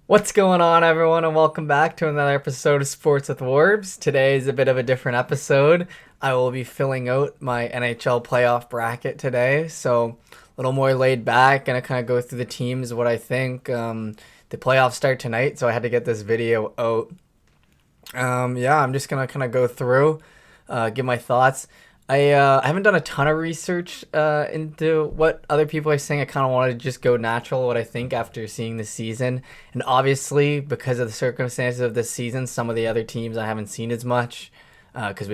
What's going on, everyone, and welcome back to another episode of Sports with Warbs. Today is a bit of a different episode. I will be filling out my NHL Playoff Bracket today, so a little more laid back, and I kind of go through the teams, what I think. The playoffs start tonight, so I had to get this video out. Yeah, I'm just gonna kind of go through, give my thoughts. I haven't done a ton of research into what other people are saying. I kind of wanted to just go natural what I think after seeing the season, and obviously because of the circumstances of this season, some of the other teams I haven't seen as much because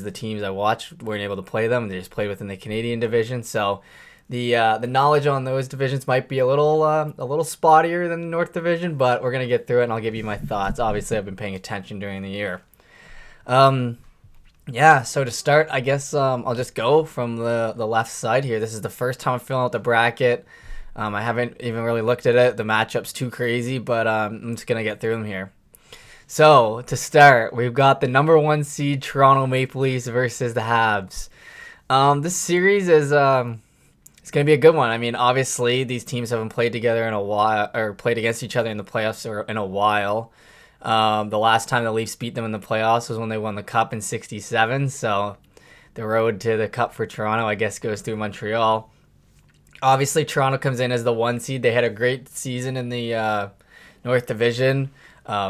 the teams I watched weren't able to play them. They just played within the Canadian division, so the knowledge on those divisions might be a little spottier than the North Division, but we're gonna get through it, and I'll give you my thoughts. Obviously, I've been paying attention during the year. Um, yeah, so to start, I guess I'll just go from the left side here. This is the first time I'm filling out the bracket. I haven't even really looked at it. The matchup's too crazy, but I'm just going to get through them here. So to start, we've got the number one seed Toronto Maple Leafs versus the Habs. This series is it's going to be a good one. I mean, obviously, these teams haven't played together in a while, or played against each other in the playoffs in a while. The last time the Leafs beat them in the playoffs was when they won the Cup in '67. So the road to the Cup for Toronto, I guess, goes through Montreal. Obviously, Toronto comes in as the one seed. They had a great season in the North Division.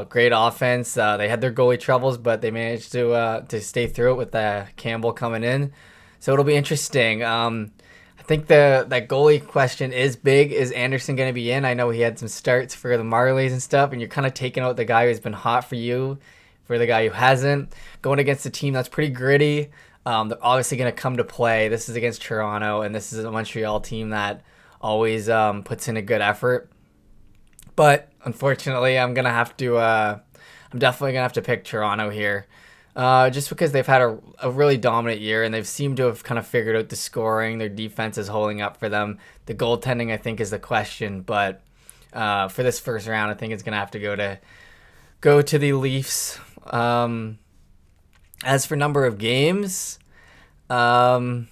Great offense. They had their goalie troubles, but they managed to stay through it with Campbell coming in. So it'll be interesting. I think that goalie question is big. Is Anderson going to be in? I know he had some starts for the Marlies and stuff, and you're kind of taking out the guy who's been hot for you for the guy who hasn't. Going against a team that's pretty gritty. They're obviously going to come to play. This is against Toronto, and this is a Montreal team that always puts in a good effort. But unfortunately, I'm definitely gonna have to pick Toronto here, just because they've had a really dominant year and they've seemed to have kind of figured out the scoring. Their defense is holding up for them. The goaltending, I think, is the question. But for this first round, I think it's gonna have to go to the Leafs. As for number of games, um,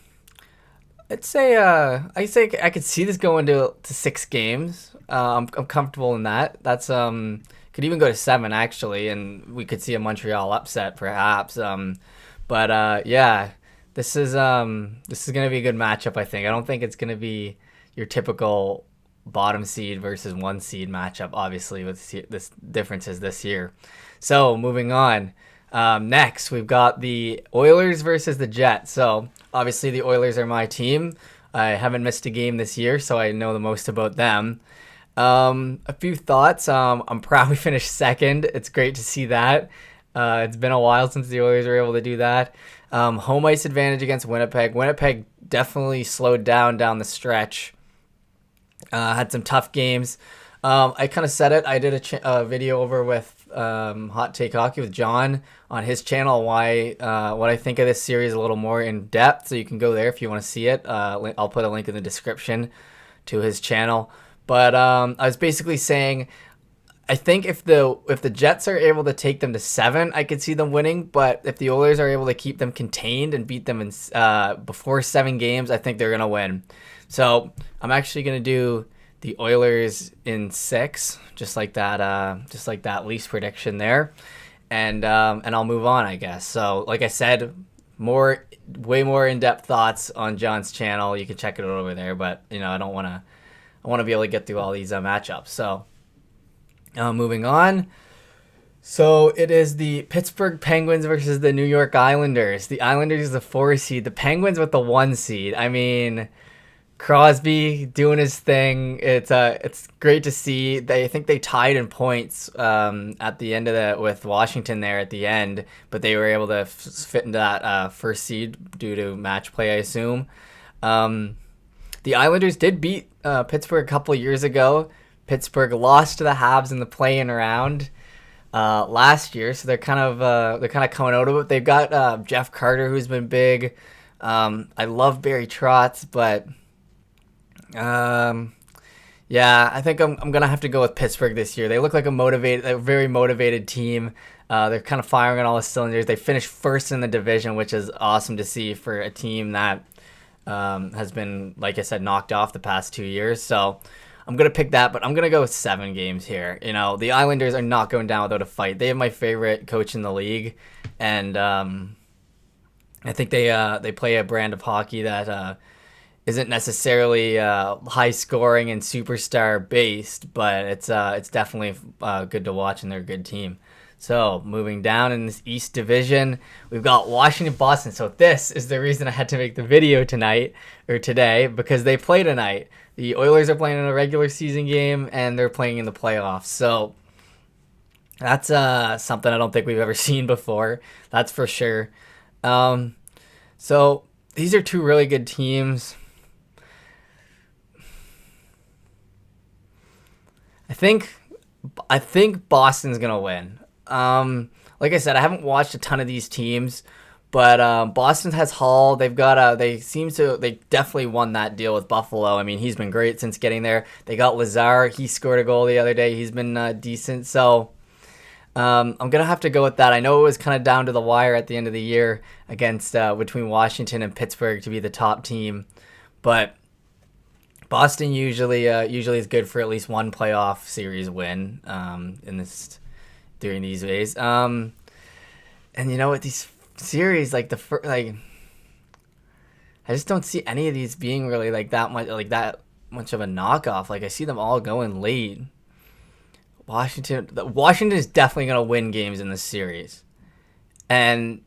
I'd say I could see this going to 6 games. I'm comfortable in that. That's could even go to 7 actually, and we could see a Montreal upset perhaps. But yeah, this is gonna be a good matchup. I think. I don't think it's gonna be your typical bottom seed versus one seed matchup. Obviously, with this differences this year. So moving on. Next, we've got the Oilers versus the Jets. So obviously, the Oilers are my team. I haven't missed a game this year, so I know the most about them. A few thoughts. I'm proud we finished second. It's great to see that. It's been a while since the Oilers were able to do that. Home ice advantage against Winnipeg. Winnipeg definitely slowed down the stretch. Had some tough games. I kind of said it. I did a video over with Hot Take Hockey with John on his channel. Why what I think of this series a little more in depth. So you can go there if you want to see it. I'll put a link in the description to his channel. But I was basically saying I think if the Jets are able to take them to 7, I could see them winning. But if the Oilers are able to keep them contained and beat them in before 7 games, I think they're gonna win. So I'm actually gonna do the Oilers in 6, just like that Leafs prediction there, and I'll move on, I guess. So like I said, way more in-depth thoughts on John's channel. You can check it out over there, but I want to be able to get through all these matchups. So moving on. So it is the Pittsburgh Penguins versus the New York Islanders. The Islanders is the 4 seed. The Penguins with the 1 seed. I mean, Crosby doing his thing. It's great to see. I think they tied in points at the end of with Washington there at the end, but they were able to fit into that first seed due to match play, I assume. The Islanders did beat Pittsburgh a couple years ago. Pittsburgh lost to the Habs in the play-in round last year, so they're kind of coming out of it. They've got Jeff Carter, who's been big. I love Barry Trotz, but yeah, I think I'm gonna have to go with Pittsburgh this year. They look like a very motivated team. They're kind of firing on all the cylinders. They finished first in the division, which is awesome to see for a team that has been, like I said, knocked off the past 2 years. So I'm going to pick that, but I'm going to go with 7 games here. You know, the Islanders are not going down without a fight. They have my favorite coach in the league, and I think they play a brand of hockey that isn't necessarily high scoring and superstar based, but it's definitely good to watch, and they're a good team. So moving down in this East Division, we've got Washington, Boston. So this is the reason I had to make the video today, because they play tonight. The Oilers are playing in a regular season game, and they're playing in the playoffs. So that's something I don't think we've ever seen before. That's for sure. So these are 2 really good teams. I think Boston's gonna win. Like I said, I haven't watched a ton of these teams, but Boston has Hall. They definitely won that deal with Buffalo. I mean, he's been great since getting there. They got Lazar. He scored a goal the other day. He's been decent. So I'm gonna have to go with that. I know it was kind of down to the wire at the end of the year against between Washington and Pittsburgh to be the top team, but Boston usually is good for at least one playoff series win during these days. And you know what, these series I just don't see any of these being really that much of a knockoff. Like, I see them all going late. Washington is definitely gonna win games in this series, and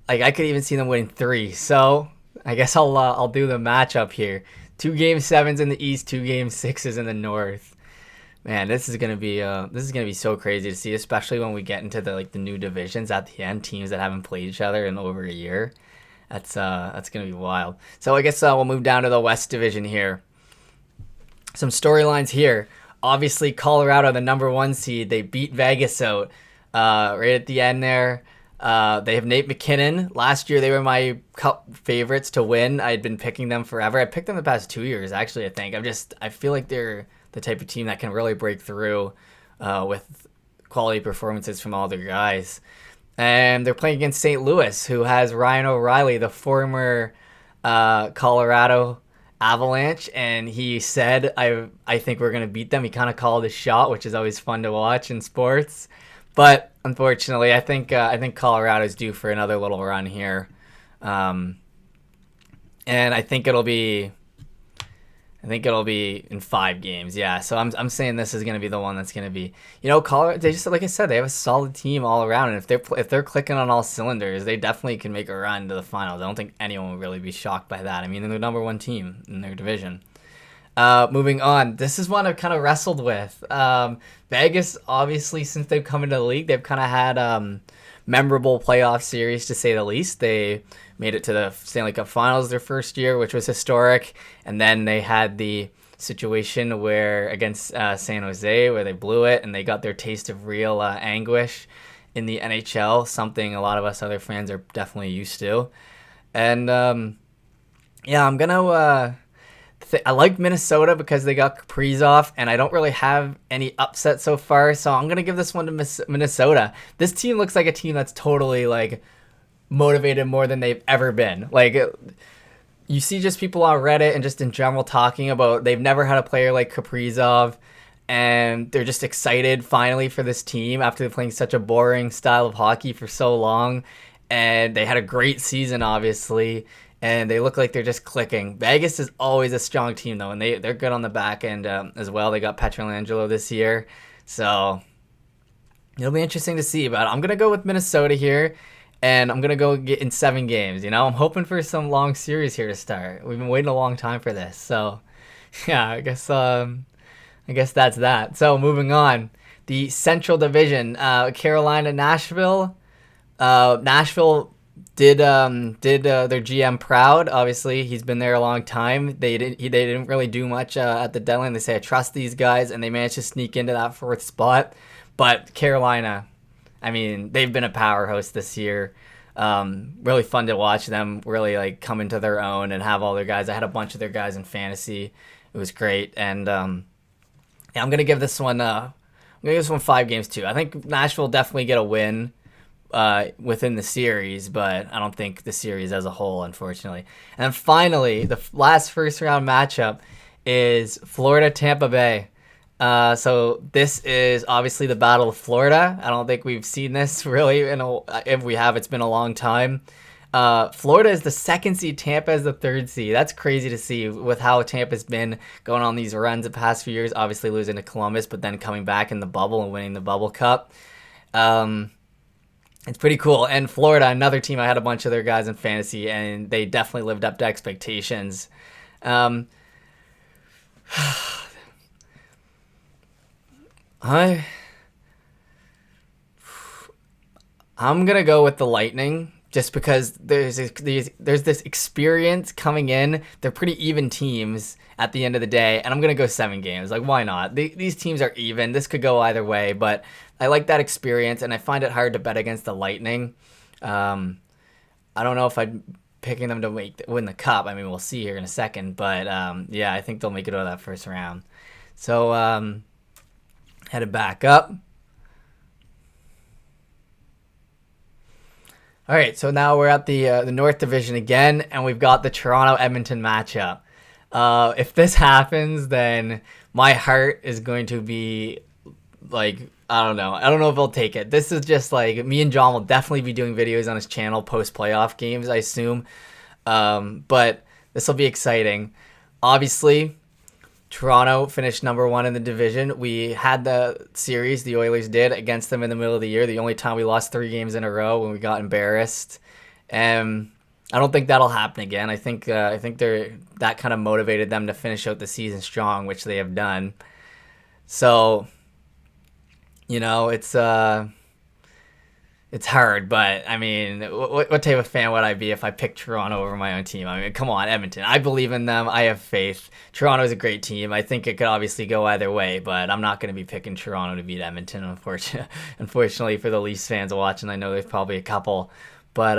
I could even see them winning 3. So I guess I'll do the matchup here. 2 game 7s in the East, 2 game 6s in the North. Man, this is gonna be so crazy to see, especially when we get into the new divisions at the end, teams that haven't played each other in over a year. That's gonna be wild. So I guess we'll move down to the West Division here. Some storylines here. Obviously, Colorado, the number 1 seed, they beat Vegas out right at the end there. They have Nate McKinnon. Last year, they were my cup favorites to win. I had been picking them forever. I picked them the past 2 years, actually, I think. I feel like they're the type of team that can really break through with quality performances from all their guys. And they're playing against St. Louis, who has Ryan O'Reilly, the former Colorado Avalanche, and he said, I think we're going to beat them. He kind of called his shot, which is always fun to watch in sports. But unfortunately, I think Colorado's due for another little run here, and I think it'll be in 5 games. Yeah, so I'm saying this is going to be the one that's going to be. Colorado. They just, like I said, they have a solid team all around, and if they're clicking on all cylinders, they definitely can make a run to the finals. I don't think anyone will really be shocked by that. I mean, they're the number 1 team in their division. Moving on, this is one I've kind of wrestled with. Vegas, obviously, since they've come into the league, they've kind of had memorable playoff series, to say the least. They made it to the Stanley Cup Finals their first year, which was historic, and then they had the situation where against San Jose, where they blew it, and they got their taste of real anguish in the NHL, something a lot of us other fans are definitely used to. And yeah, I'm gonna. I like Minnesota because they got Kaprizov, and I don't really have any upset so far, so I'm gonna give this one to Minnesota. This team looks like a team that's totally motivated more than they've ever been. You see just people on Reddit and just in general talking about they've never had a player like Kaprizov, and they're just excited finally for this team after playing such a boring style of hockey for so long. And they had a great season, obviously, and they look like they're just clicking. Vegas is always a strong team, though, and they're good on the back end as well. They got Pietrangelo this year, so it'll be interesting to see. But I'm going to go with Minnesota here, and I'm going to go get in 7 games. I'm hoping for some long series here to start. We've been waiting a long time for this, so yeah, I guess that's that. So moving on, the Central Division, Carolina, Nashville. Nashville did their GM proud. Obviously, he's been there a long time. They didn't really do much at the deadline. They say, I trust these guys, and they managed to sneak into that 4th spot. But Carolina, I mean, they've been a powerhouse this year. Really fun to watch them really come into their own and have all their guys. I had a bunch of their guys in fantasy. It was great, and yeah, I'm gonna give this one 5 games too. I think Nashville will definitely get a win within the series, but I don't think the series as a whole, unfortunately. And then finally, the last first round matchup is Florida Tampa Bay. So this is obviously the Battle of Florida. I don't think we've seen this really if we have, it's been a long time. Florida is the second seed. Tampa is the third seed. That's crazy to see with how Tampa's been going on these runs the past few years. Obviously losing to Columbus, but then coming back in the bubble and winning the Bubble Cup. It's pretty cool. And Florida, another team, I had a bunch of their guys in fantasy, and they definitely lived up to expectations. I'm gonna go with the Lightning just because there's this experience coming in. They're pretty even teams at the end of the day, and I'm gonna go 7 games. Like, why not? These teams are even. This could go either way, but I like that experience, and I find it hard to bet against the Lightning. I don't know if I'm picking them to win the cup. I mean, we'll see here in a second, but yeah, I think they'll make it out of that first round. So headed back up. All right, so now we're at the North Division again, and we've got the Toronto-Edmonton matchup. If this happens, then my heart is going to be like, I don't know. I don't know if I'll take it. This is just like, me and John will definitely be doing videos on his channel post-playoff games, I assume. But this will be exciting. Obviously, Toronto finished number 1 in the division. We had the series, the Oilers did, against them in the middle of the year. The only time we lost 3 games in a row when we got embarrassed. And I don't think that'll happen again. I think that kind of motivated them to finish out the season strong, which they have done. So, you know, it's hard, but I mean, what type of fan would I be if I picked Toronto over my own team? I mean, come on, Edmonton. I believe in them. I have faith. Toronto is a great team. I think it could obviously go either way, but I'm not going to be picking Toronto to beat Edmonton, unfortunately for the Leafs fans watching. I know there's probably a couple, but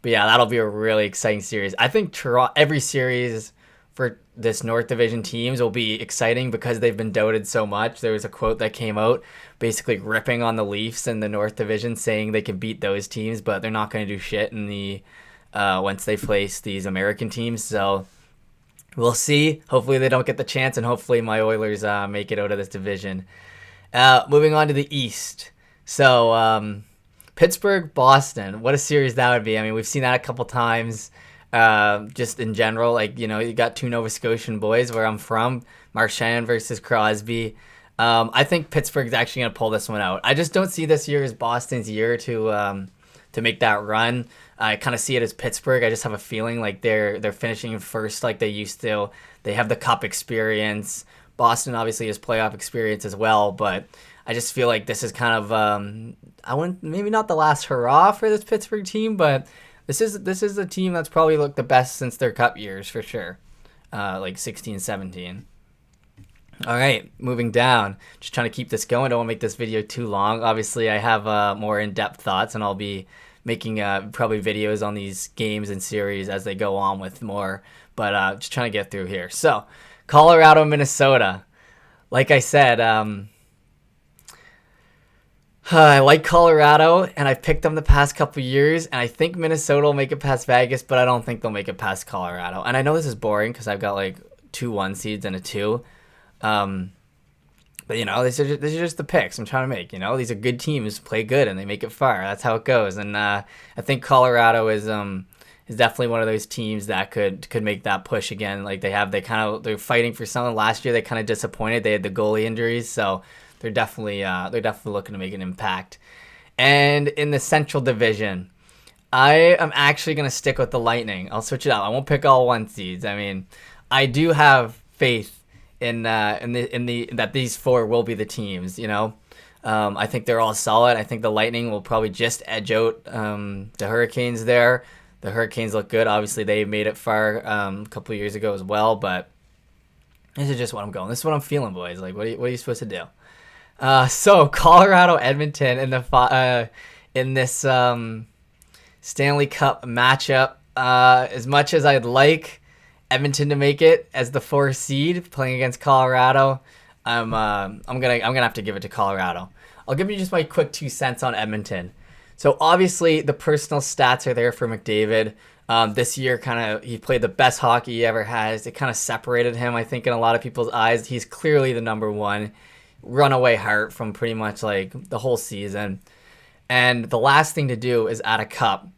yeah, that'll be a really exciting series. I think every series for this North Division teams will be exciting because they've been doubted so much. There was a quote that came out basically ripping on the Leafs in the North Division, saying they can beat those teams, but they're not going to do shit in the once they face these American teams. So we'll see. Hopefully they don't get the chance, and hopefully my Oilers make it out of this division. Moving on to the East. So Pittsburgh, Boston. What a series that would be. I mean, we've seen that a couple times. Just in general, like, you know, you got 2 Nova Scotian boys where I'm from, Marchand versus Crosby. I think Pittsburgh's actually going to pull this one out. I just don't see this year as Boston's year to make that run. I kind of see it as Pittsburgh. I just have a feeling like they're finishing first like they used to. They have the cup experience. Boston obviously has playoff experience as well, but I just feel like this is kind of maybe not the last hurrah for this Pittsburgh team, but this is a team that's probably looked the best since their cup years for sure, like 16, 17. All right, moving down. Just trying to keep this going. Don't want to make this video too long. Obviously, I have more in-depth thoughts, and I'll be making probably videos on these games and series as they go on with more. But just trying to get through here. So, Colorado, Minnesota. Like I said, I like Colorado, and I've picked them the past couple years, and I think Minnesota will make it past Vegas, but I don't think they'll make it past Colorado. And I know this is boring because I've got like 2 1 seeds and a 2. But, you know, these are just the picks I'm trying to make. You know, these are good teams, play good, and they make it far. That's how it goes. And I think Colorado is definitely one of those teams that could make that push again. Like they're fighting for something. Last year they kind of disappointed. They had the goalie injuries, so they're definitely looking to make an impact. And in the Central Division, I am actually going to stick with the Lightning. I'll switch it out. I won't pick all 1 seeds. I mean, I do have faith in that these 4 will be the teams, you know. I think they're all solid. I think the Lightning will probably just edge out the Hurricanes there. The Hurricanes look good. Obviously, they made it far a couple of years ago as well, but this is just what I'm going. This is what I'm feeling, boys. Like, what are you supposed to do? So Colorado, Edmonton in this Stanley Cup matchup. As much as I'd like Edmonton to make it as the 4th seed playing against Colorado, I'm gonna have to give it to Colorado. I'll give you just my quick 2 cents on Edmonton. So obviously the personal stats are there for McDavid. This year, he played the best hockey he ever has. It kind of separated him, I think, in a lot of people's eyes. He's clearly the number one runaway heart from pretty much like the whole season. And the last thing to do is add a cup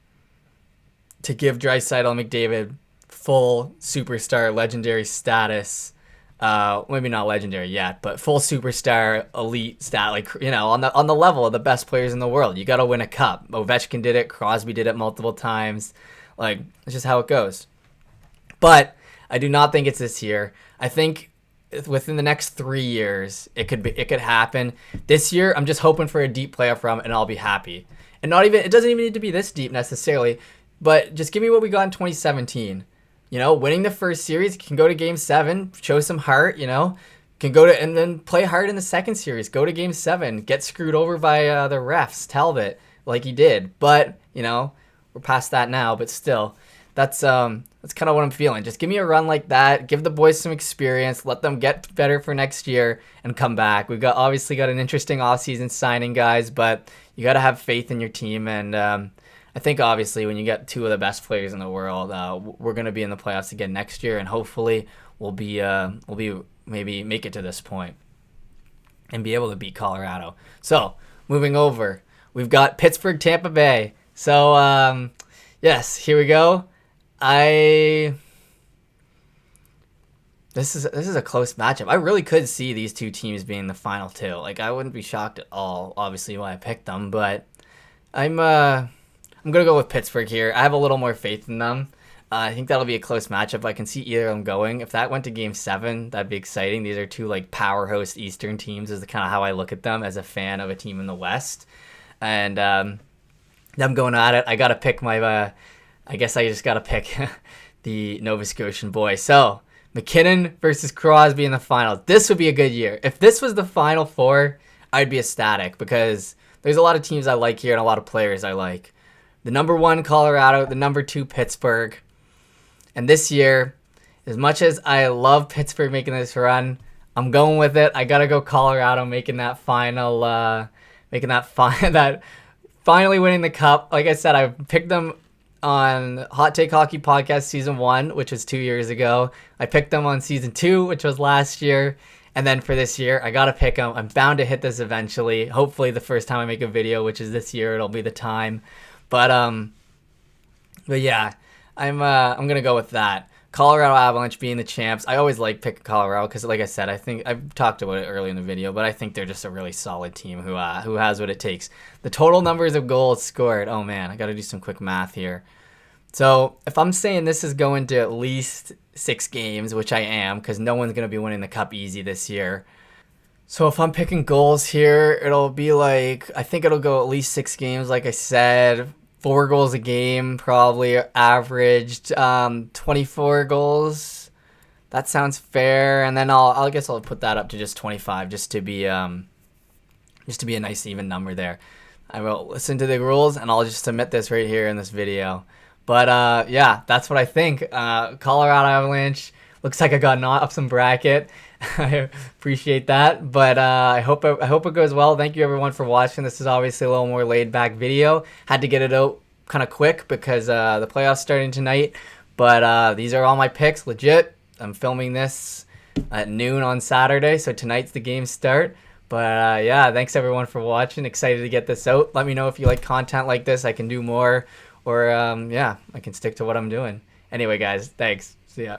to give Draisaitl and McDavid full superstar legendary status. Maybe not legendary yet, but full superstar elite stat, like, you know, on the level of the best players in the world. You got to win a cup. Ovechkin did it. Crosby did it multiple times. Like, it's just how it goes. But I do not think it's this year. I think within the next 3 years, it could happen. This year, I'm just hoping for a deep playoff run, and I'll be happy. And it doesn't even need to be this deep necessarily, but just give me what we got in 2017. You know, winning the first series, can go to game 7, show some heart, you know, and then play hard in the second series, go to game 7, get screwed over by the refs, Talbot, like he did. But, you know, we're past that now, but still, that's kind of what I'm feeling. Just give me a run like that, give the boys some experience, let them get better for next year, and come back. We've obviously got an interesting offseason signing, guys, but you got to have faith in your team. And I think obviously when you get two of the best players in the world, we're going to be in the playoffs again next year, and hopefully we'll be maybe make it to this point and be able to beat Colorado. So moving over, we've got Pittsburgh, Tampa Bay. So yes, here we go. This is a close matchup. I really could see these two teams being the final two. Like, I wouldn't be shocked at all, obviously, why I picked them, but I'm gonna go with Pittsburgh here. I have a little more faith in them. I think that'll be a close matchup. I can see either of them going. If that went to game 7, that'd be exciting. These are two like powerhouse Eastern teams, is kind of how I look at them as a fan of a team in the West. And them going at it, I gotta pick I guess I just gotta pick the Nova Scotian boy. So McKinnon versus Crosby in the final. This would be a good year. If this was the Final Four, I'd be ecstatic because there's a lot of teams I like here and a lot of players I like. The number 1 Colorado, the number 2 Pittsburgh. And this year, as much as I love Pittsburgh making this run, I'm going with it. I gotta go Colorado making that final, that finally winning the cup. Like I said, I picked them on Hot Take Hockey Podcast Season 1, which was 2 years ago. I picked them on Season 2, which was last year. And then for this year, I got to pick them. I'm bound to hit this eventually. Hopefully the first time I make a video, which is this year, it'll be the time. But yeah, I'm going to go with that. Colorado Avalanche being the champs. I always like picking Colorado because, like I said, I think I've talked about it early in the video, but I think they're just a really solid team who has what it takes. The total numbers of goals scored. Oh man, I got to do some quick math here. So if I'm saying this is going to at least 6 games, which I am, because no one's going to be winning the cup easy this year. So if I'm picking goals here, it'll be like, I think it'll go at least 6 games, like I said. 4 goals a game, probably averaged 24 goals. That sounds fair. And then I guess I'll put that up to just 25, just to be a nice even number there. I will listen to the rules, and I'll just submit this right here in this video. But yeah, that's what I think. Colorado Avalanche looks like I got an awesome bracket. I appreciate that. But I hope it goes well. Thank you everyone for watching. This is obviously a little more laid back video. Had to get it out kind of quick because the playoffs starting tonight. But these are all my picks, legit. I'm filming this at noon on Saturday, so tonight's the game start. But yeah, thanks everyone for watching. Excited to get this out. Let me know if you like content like this. I can do more. Or, yeah, I can stick to what I'm doing. Anyway, guys, thanks. See ya.